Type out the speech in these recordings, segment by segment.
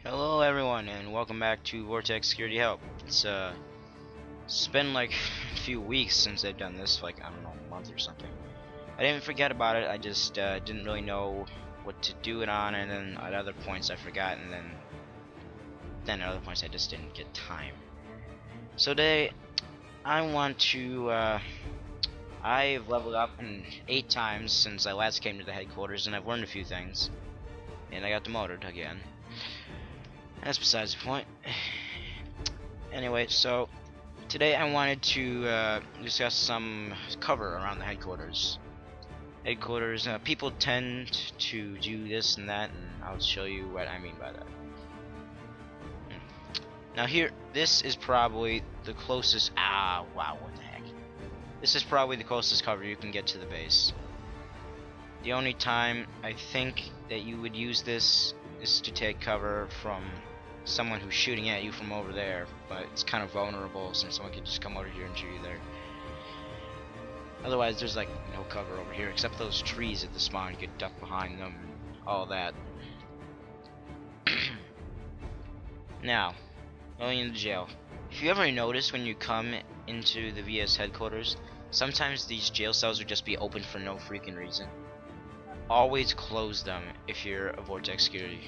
Hello everyone and welcome back to Vortex Security Help. It's been like a few weeks since I've done this, like I don't know, a month or something. I didn't forget about it, I just didn't really know what to do it on, and then at other points I forgot, and then at other points I just didn't get time. So today I want to I've leveled up 8 times since I last came to the headquarters, and I've learned a few things. And I got demoted again. That's besides the point. Anyway, so today I wanted to discuss some cover around the headquarters. People tend to do this and that, and I'll show you what I mean by that. Now here, this is probably the closest. Wow, what the heck? This is probably the closest cover you can get to the base. The only time I think that you would use this is to take cover from someone who's shooting at you from over there, but it's kind of vulnerable since someone could just come over here and shoot you there. Otherwise there's like no cover over here except those trees at the spawn. You get ducked behind them, all that. Now, going into jail. If you ever notice when you come into the VS headquarters, sometimes these jail cells would just be open for no freaking reason. Always close them if you're a Vortex security.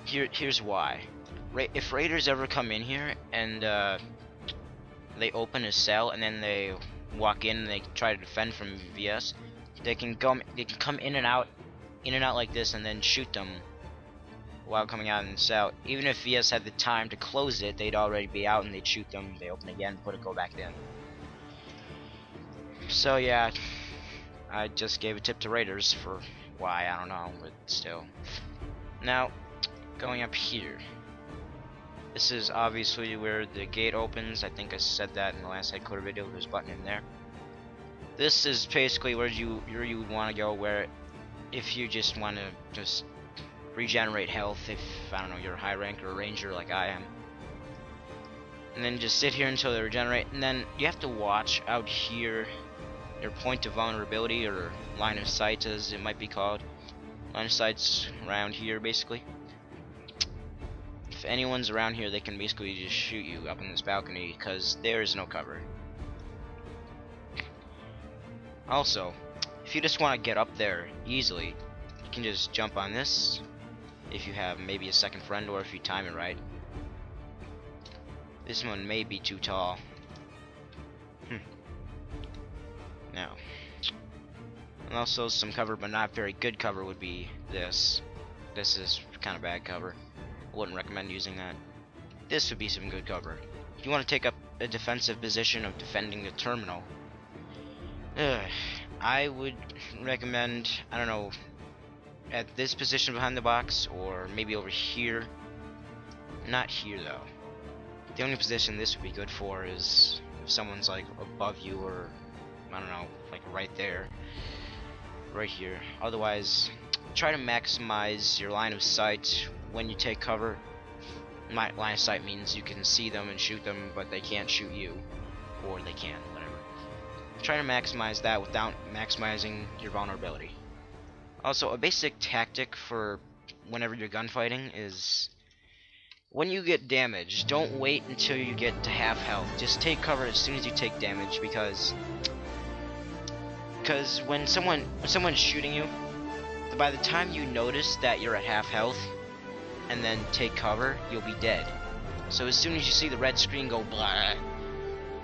Here's why. If raiders ever come in here and they open a cell and then they walk in and they try to defend from VS, they can come in and out like this and then shoot them while coming out in the cell. Even if VS had the time to close it, they'd already be out and they'd shoot them. They open again, go back in. So yeah. I just gave a tip to raiders for why, I don't know, but still. Now, going up here. This is obviously where the gate opens. I think I said that in the last headquarter video. There's a button in there. This is basically where you would want to go, where if you just want to just regenerate health, if, I don't know, you're a high rank or a ranger like I am. And then just sit here until they regenerate, and then you have to watch out here. Your point of vulnerability, or line of sight as it might be called. Line of sight's around here basically. If anyone's around here, they can basically just shoot you up in this balcony because there is no cover. Also, if you just want to get up there easily, you can just jump on this if you have maybe a second friend, or if you time it right. This one may be too tall. Now, and also some cover, but not very good cover, would be this. This is kind of bad cover. I wouldn't recommend using that. This would be some good cover. If you want to take up a defensive position of defending the terminal, I would recommend, I don't know, at this position behind the box, or maybe over here. Not here though. The only position this would be good for is if someone's like above you, or I don't know, like right there, right here. Otherwise, try to maximize your line of sight when you take cover. My line of sight means you can see them and shoot them, but they can't shoot you, or they can, whatever. Try to maximize that without maximizing your vulnerability. Also, a basic tactic for whenever you're gunfighting is, when you get damaged, don't wait until you get to half health. Just take cover as soon as you take damage, because when someone's shooting you, by the time you notice that you're at half health and then take cover, you'll be dead. So as soon as you see the red screen go blah,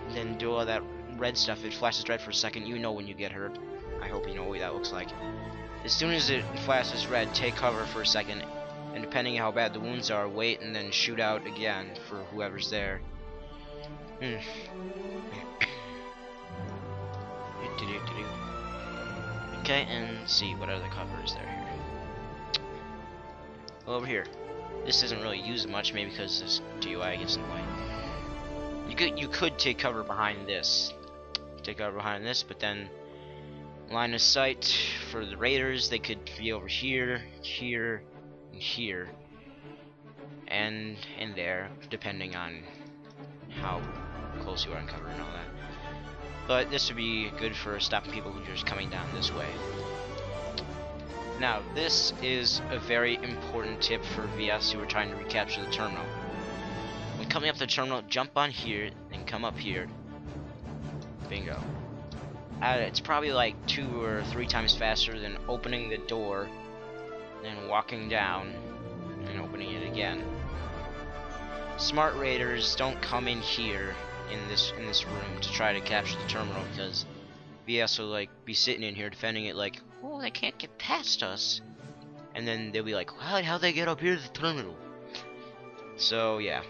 and then do all that red stuff, it flashes red for a second, you know when you get hurt. I hope you know what that looks like. As soon as it flashes red, take cover for a second, and depending on how bad the wounds are, wait and then shoot out again for whoever's there. Okay, and see what other cover is there here. Well, over here, this isn't really used much, maybe because this DUI gets in the way. You could take cover behind this. But then line of sight for the raiders, they could be over here, here, and here, and in there, depending on how close you are in cover and all that. But this would be good for stopping people who are just coming down this way. Now, this is a very important tip for VS who are trying to recapture the terminal. When coming up the terminal, jump on here and come up here. Bingo. It's probably like 2 or 3 times faster than opening the door and walking down and opening it again. Smart raiders don't come in here in this room to try to capture the terminal, because VS will like be sitting in here defending it like, oh, they can't get past us, and then they'll be like, how'd they get up here to the terminal? So yeah,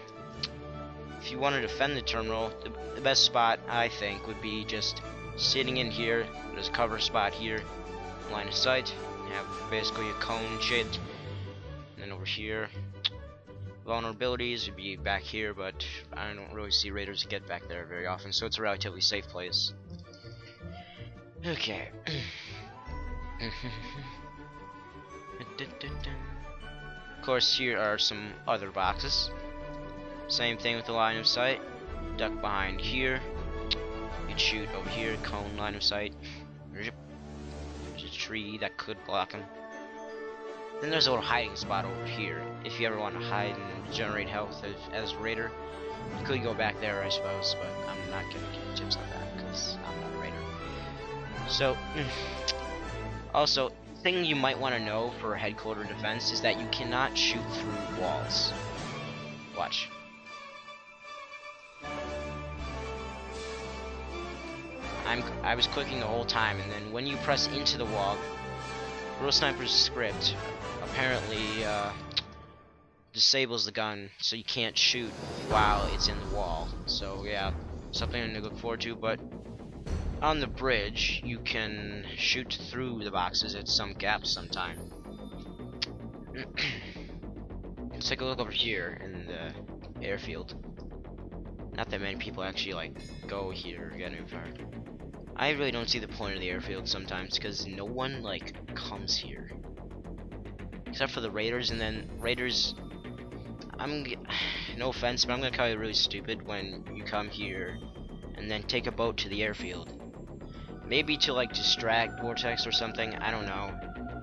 if you want to defend the terminal, the best spot I think would be just sitting in here. There's a cover spot here, line of sight, have basically a cone shaped, and then over here vulnerabilities would be back here, but I don't really see raiders get back there very often, so it's a relatively safe place. Okay. Of course, here are some other boxes. Same thing with the line of sight. Duck behind here. You can shoot over here, cone, line of sight. There's a tree that could block him. Then there's a little hiding spot over here. If you ever want to hide and generate health as a raider, you could go back there, I suppose, but I'm not gonna give you tips on that because I'm not a raider. So, also, thing you might want to know for headquarter defense is that you cannot shoot through walls. Watch. I was clicking the whole time, and then when you press into the wall, Real Sniper's script apparently disables the gun, so you can't shoot while it's in the wall. So yeah, something to look forward to. But on the bridge, you can shoot through the boxes at some gaps sometime. Let's take a look over here in the airfield. Not that many people actually like go here or get any far. I really don't see the point of the airfield sometimes, because no one like comes here except for the raiders. And then raiders, no offense, but I'm gonna call you really stupid when you come here and then take a boat to the airfield, maybe to like distract Vortex or something. I don't know.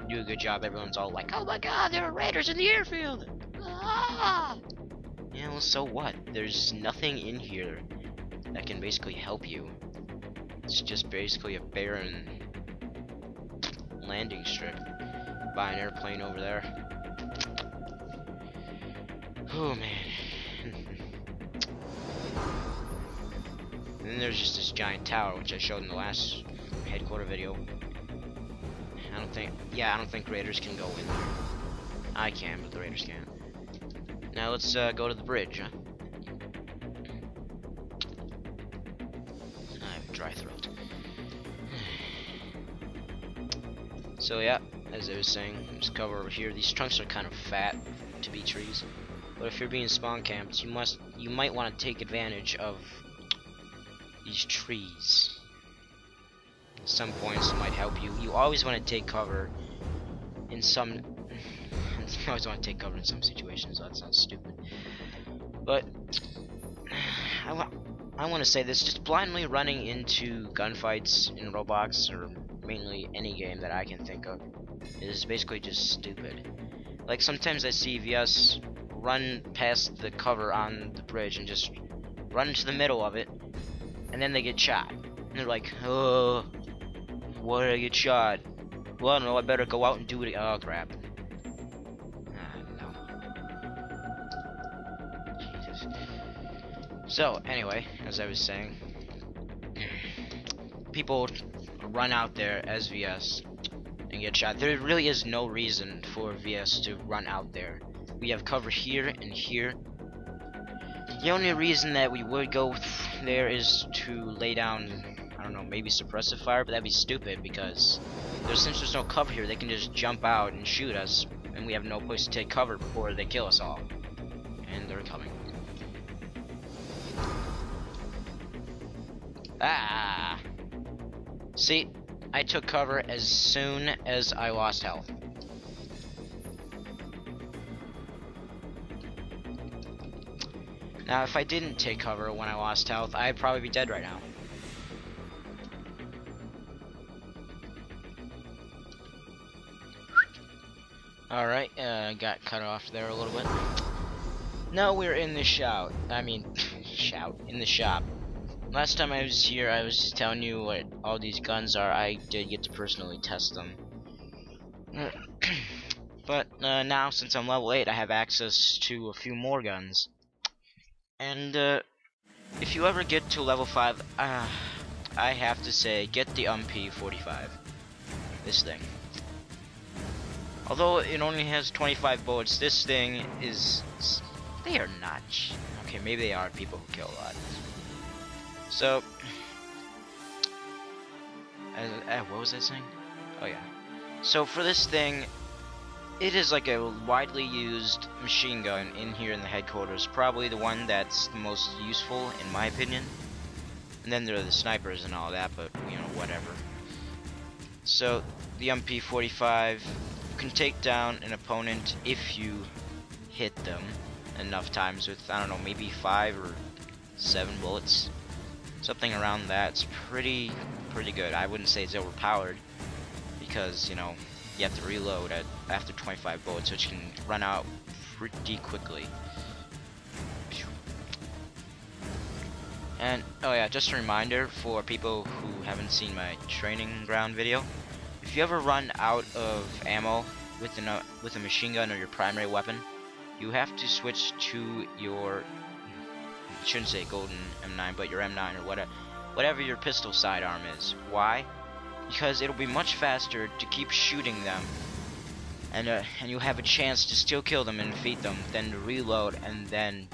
Do a good job. Everyone's all like, oh my god, there are raiders in the airfield. Ah! Yeah, well, so what? There's nothing in here that can basically help you. It's just basically a barren landing strip by an airplane over there. Oh man. And then there's just this giant tower, which I showed in the last headquarter video. I don't think raiders can go in there. I can, but the raiders can't. Now let's go to the bridge. Huh? I have a dry throat. So yeah, as I was saying, this cover over here. These trunks are kind of fat to be trees, but if you're being spawn camped, you might want to take advantage of these trees. At some points, it might help you. You always want to take cover in some. You always want to take cover in some situations. So that sounds stupid, but I want to say this: just blindly running into gunfights in Roblox, or mainly any game that I can think of, is basically just stupid. Like sometimes I see VS run past the cover on the bridge and just run into the middle of it, and then they get shot. And they're like, oh, why did I get shot? Well, I don't know, I better go out and do it. Oh crap. So, anyway, as I was saying, people run out there as VS and get shot. There really is no reason for VS to run out there. We have cover here and here. The only reason that we would go there is to lay down, I don't know, maybe suppressive fire, but that'd be stupid because since there's no cover here, they can just jump out and shoot us, and we have no place to take cover before they kill us all. And they're coming. Ah! See, I took cover as soon as I lost health. Now, if I didn't take cover when I lost health, I'd probably be dead right now. Alright, got cut off there a little bit. Now we're in the shout. I mean, in the shop. Last time I was here, I was just telling you what all these guns are. I did get to personally test them. But now, since I'm level 8, I have access to a few more guns. And if you ever get to level 5, I have to say, get the MP45. This thing. Although it only has 25 bullets, this thing is... They are not... Okay, maybe they are people who kill a lot. So... what was I saying? Oh yeah. So for this thing, it is like a widely used machine gun in here in the headquarters. Probably the one that's the most useful, in my opinion. And then there are the snipers and all that, but, you know, whatever. So, the MP45 can take down an opponent if you hit them enough times with, I don't know, maybe 5 or 7 bullets. Something around that's pretty good. I wouldn't say it's overpowered, because, you know, you have to reload after 25 bullets, which can run out pretty quickly. And, oh yeah, just a reminder for people who haven't seen my training ground video. If you ever run out of ammo with a machine gun or your primary weapon, you have to switch to your, I shouldn't say golden M9, but your M9 or whatever your pistol sidearm is. Why? Because it'll be much faster to keep shooting them, and you'll have a chance to still kill them and defeat them, than to reload and then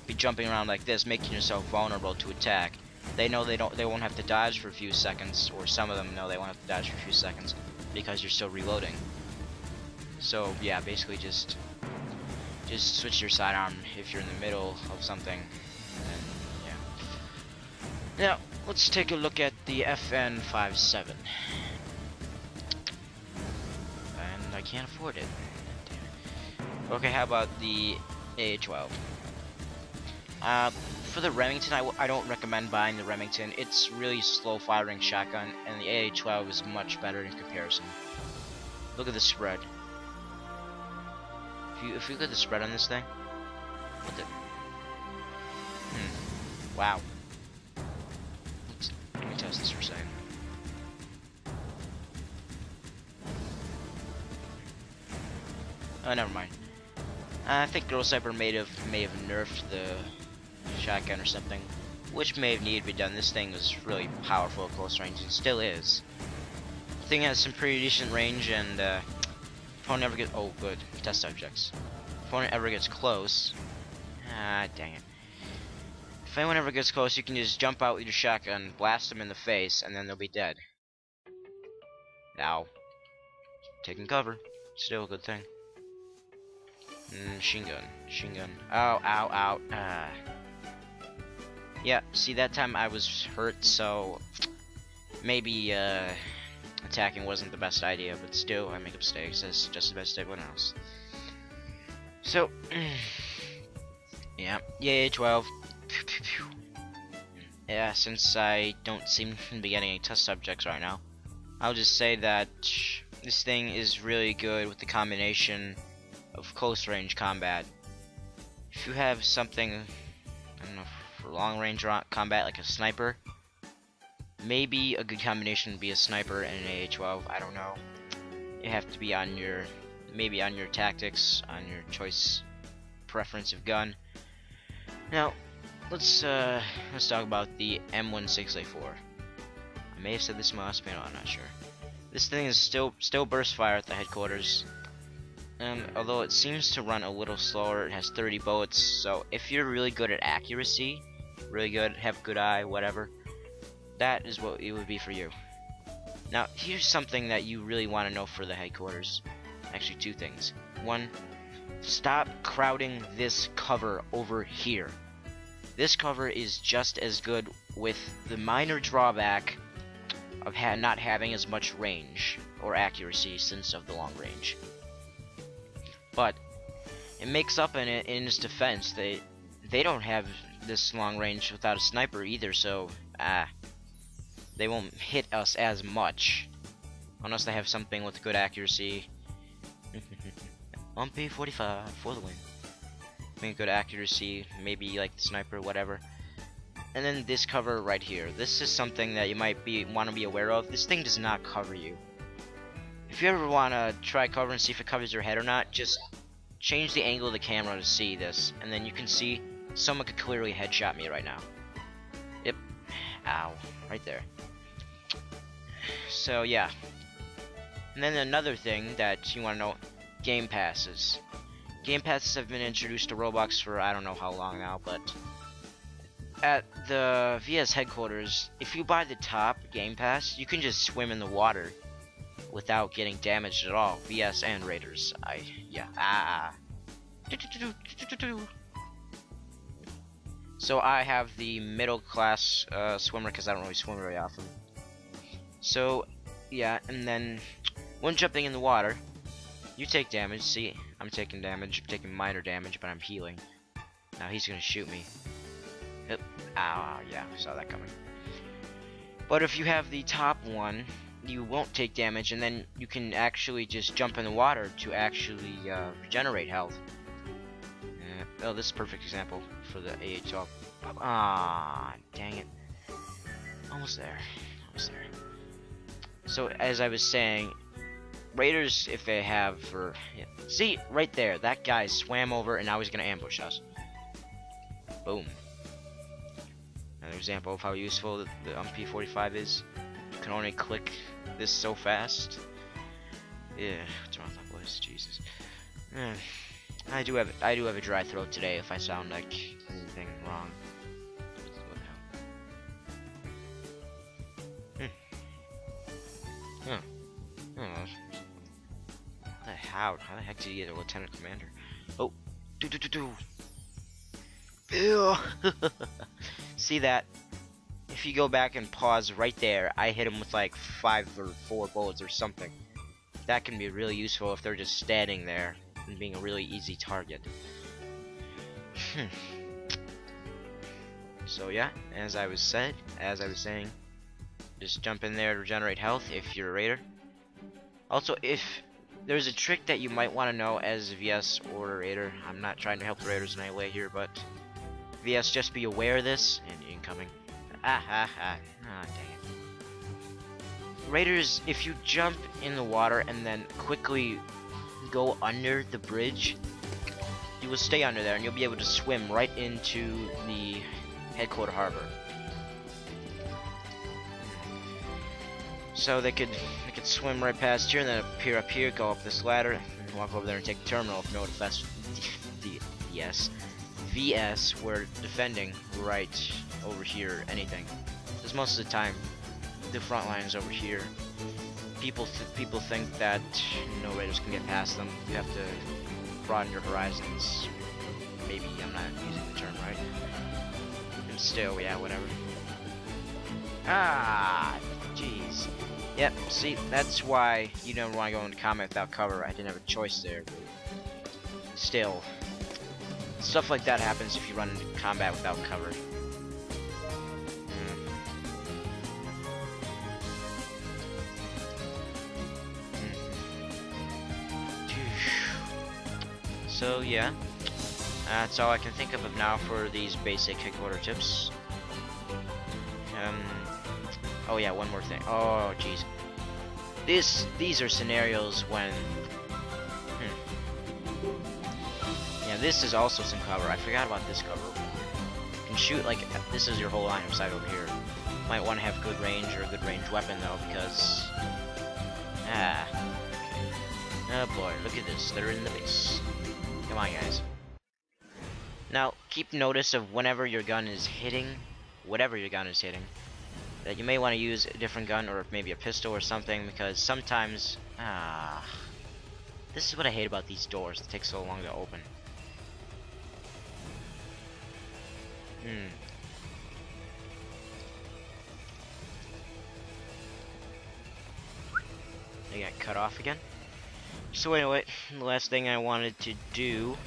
be jumping around like this, making yourself vulnerable to attack. They know they won't have to dodge for a few seconds, or some of them know they won't have to dodge for a few seconds because you're still reloading. So yeah, basically just switch your sidearm if you're in the middle of something. And yeah. Now let's take a look at the FN57. And I can't afford it. Damn it. Okay, how about the AA-12? For the Remington, I don't recommend buying the Remington. It's really slow firing shotgun, and the AA-12 is much better in comparison. Look at the spread. If you look at the spread on this thing, what the? Wow. Let me test this for a second. Oh, never mind. I think Girl Sniper may have nerfed the shotgun or something, which may have needed to be done. This thing was really powerful at close range, and still is. The thing has some pretty decent range, and opponent ever gets, oh good, test subjects. Opponent ever gets close, dang it. If anyone ever gets close, you can just jump out with your shotgun, blast them in the face, and then they'll be dead. Now, taking cover, still a good thing. Machine gun. Ow, ow, ow. Yeah, see, that time I was hurt, so maybe attacking wasn't the best idea, but still, I make mistakes. That's just the best as everyone else. So, yeah, yay, 12. Yeah, since I don't seem to be getting any test subjects right now, I'll just say that this thing is really good with the combination of close range combat. If you have something, I don't know, for long range combat like a sniper, maybe a good combination would be a sniper and an AA-12. I don't know. You have to be on your, maybe on your tactics, on your choice preference of gun. Now, let's talk about the M16A4. I may have said this in my last panel, I'm not sure. This thing is still burst fire at the headquarters. Although it seems to run a little slower, it has 30 bullets, so if you're really good at accuracy, really good, have a good eye, whatever, that is what it would be for you. Now, here's something that you really want to know for the headquarters. Actually, two things. One, stop crowding this cover over here. This cover is just as good, with the minor drawback of not having as much range or accuracy since of the long range. But it makes up in its defense. They don't have this long range without a sniper either, so they won't hit us as much unless they have something with good accuracy. MP45 for the win. I mean, good accuracy, maybe like the sniper, whatever. And then this cover right here. This is something that you might want to be aware of. This thing does not cover you. If you ever want to try cover and see if it covers your head or not, just change the angle of the camera to see this, and then you can see someone could clearly headshot me right now. Yep. Ow. Right there. So yeah. And then another thing that you want to know, game passes. Game passes have been introduced to Roblox for I don't know how long now, but at the VS headquarters, if you buy the top game pass, you can just swim in the water without getting damaged at all. VS and Raiders. So I have the middle class swimmer because I don't really swim very often. So yeah, and then when jumping in the water, you take damage. See, I'm taking damage. I'm taking minor damage, but I'm healing. Now he's gonna shoot me. Yep. Ow, yeah, saw that coming. But if you have the top one, you won't take damage, and then you can actually just jump in the water to actually regenerate health. Oh, this is a perfect example for the AH12. Ah, dang it. Almost there. Almost there. So, as I was saying, Raiders, if they have for... Yeah. See, right there, that guy swam over and now he's going to ambush us. Boom. Another example of how useful the MP45 is. You can only click this so fast. Yeah, what's wrong with my voice? Jesus. I do have a dry throat today if I sound like anything wrong. How the heck did you get a lieutenant commander? Oh, Ew. See that? If you go back and pause right there, I hit him with like 5 or 4 bullets or something. That can be really useful if they're just standing there and being a really easy target. So yeah, as I was saying, just jump in there to regenerate health if you're a raider. Also, if there's a trick that you might want to know as VS or a raider, I'm not trying to help the raiders in any way here, but VS, just be aware of this. And incoming. Ah, dang it. Raiders, if you jump in the water and then quickly go under the bridge, you will stay under there and you'll be able to swim right into the headquarter harbor. So they could swim right past here and then appear up here, go up this ladder, and walk over there and take the terminal if no defense. VS were defending right over here, anything. Because most of the time, the front line is over here. People think that no raiders can get past them. You have to broaden your horizons. Maybe I'm not using the term right. And still, yeah, whatever. Ah, jeez. Yep, see, that's why you don't want to go into combat without cover. I didn't have a choice there, but still. Stuff like that happens if you run into combat without cover. So yeah, that's all I can think of now for these basic headquarter tips. Oh yeah, one more thing. Oh jeez, these are scenarios when. Yeah, this is also some cover. I forgot about this cover. You can shoot like this is your whole line of sight over here. Might want to have good range or a good range weapon though, because oh boy, look at this. They're in the base. Come on, guys. Now, keep notice of whenever your gun is hitting, whatever your gun is hitting, that you may want to use a different gun or maybe a pistol or something, because sometimes, this is what I hate about these doors. It takes so long to open. They got cut off again. So anyway, the last thing I wanted to do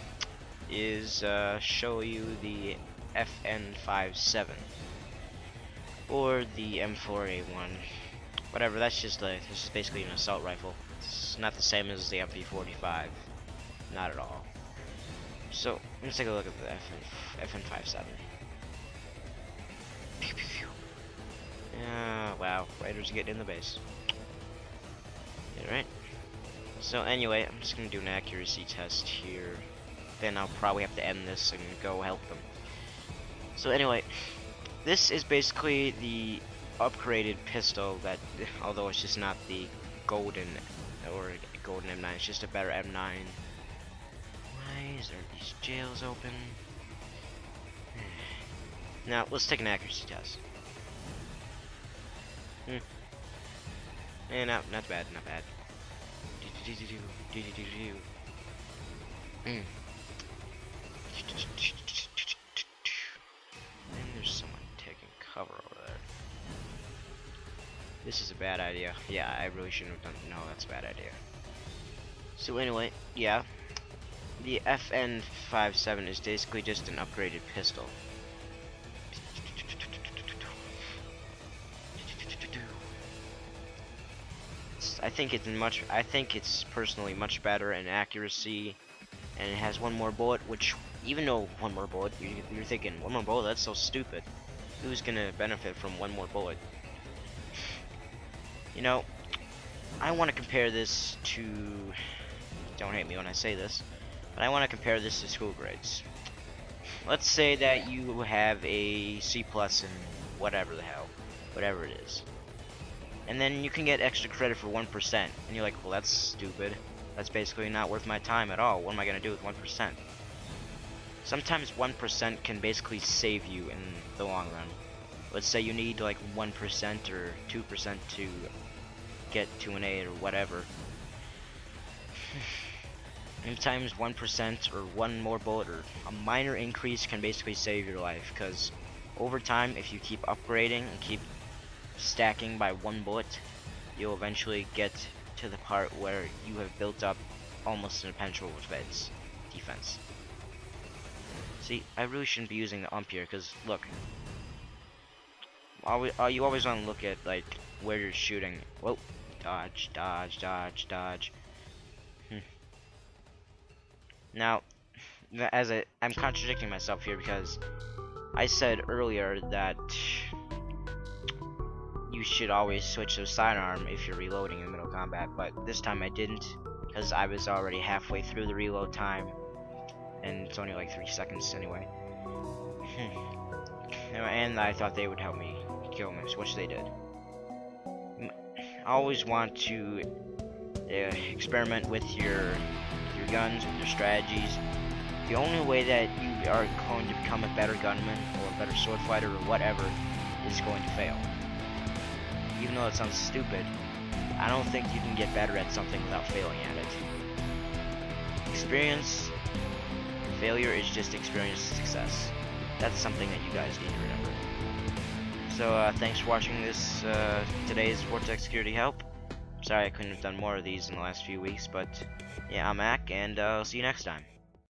is show you the FN57 or the M4A1, whatever. This is basically an assault rifle. It's not the same as the MP45. Not at all. So let's take a look at the FN57. Wow, Raiders getting in the base. Alright. So anyway, I'm just gonna do an accuracy test here. Then I'll probably have to end this and go help them. So anyway, this is basically the upgraded pistol that, although it's just not the golden or golden M9, it's just a better M9. Why is there these jails open? Now let's take an accuracy test. And not bad, not bad. And there's someone taking cover over there. This is a bad idea. Yeah, I really shouldn't have done. No, that's a bad idea. So anyway, yeah, the FN57 is basically just an upgraded pistol. I think it's personally much better in accuracy, and it has one more bullet, which, even though one more bullet, you're thinking, one more bullet, that's so stupid. Who's gonna benefit from one more bullet? You know, I want to compare this to, don't hate me when I say this, but I want to compare this to school grades. Let's say that you have a C+ in whatever the hell, whatever it is. And then you can get extra credit for 1%. And you're like, well, that's stupid. That's basically not worth my time at all. What am I going to do with 1%? Sometimes 1% can basically save you in the long run. Let's say you need like 1% or 2% to get to an A or whatever. Sometimes 1% or one more bullet or a minor increase can basically save your life. Because over time, if you keep upgrading and keep stacking by one bullet, you'll eventually get to the part where you have built up almost an impenetrable defense. See, I really shouldn't be using the here, because look, you always want to look at like where you're shooting. Whoa, dodge, dodge, dodge, dodge. Now, I'm contradicting myself here, because I said earlier that you should always switch to sidearm if you're reloading in middle combat, but this time I didn't, because I was already halfway through the reload time, and it's only like 3 seconds anyway. And I thought they would help me kill him, which they did. I always want to experiment with your guns, with your strategies. The only way that you are going to become a better gunman or a better sword fighter or whatever is going to fail. Even though it sounds stupid, I don't think you can get better at something without failing at it. Experience, failure is just experience success. That's something that you guys need to remember. So thanks for watching this today's Vortex Security Help. Sorry I couldn't have done more of these in the last few weeks, but yeah, I'm Mac, and I'll see you next time.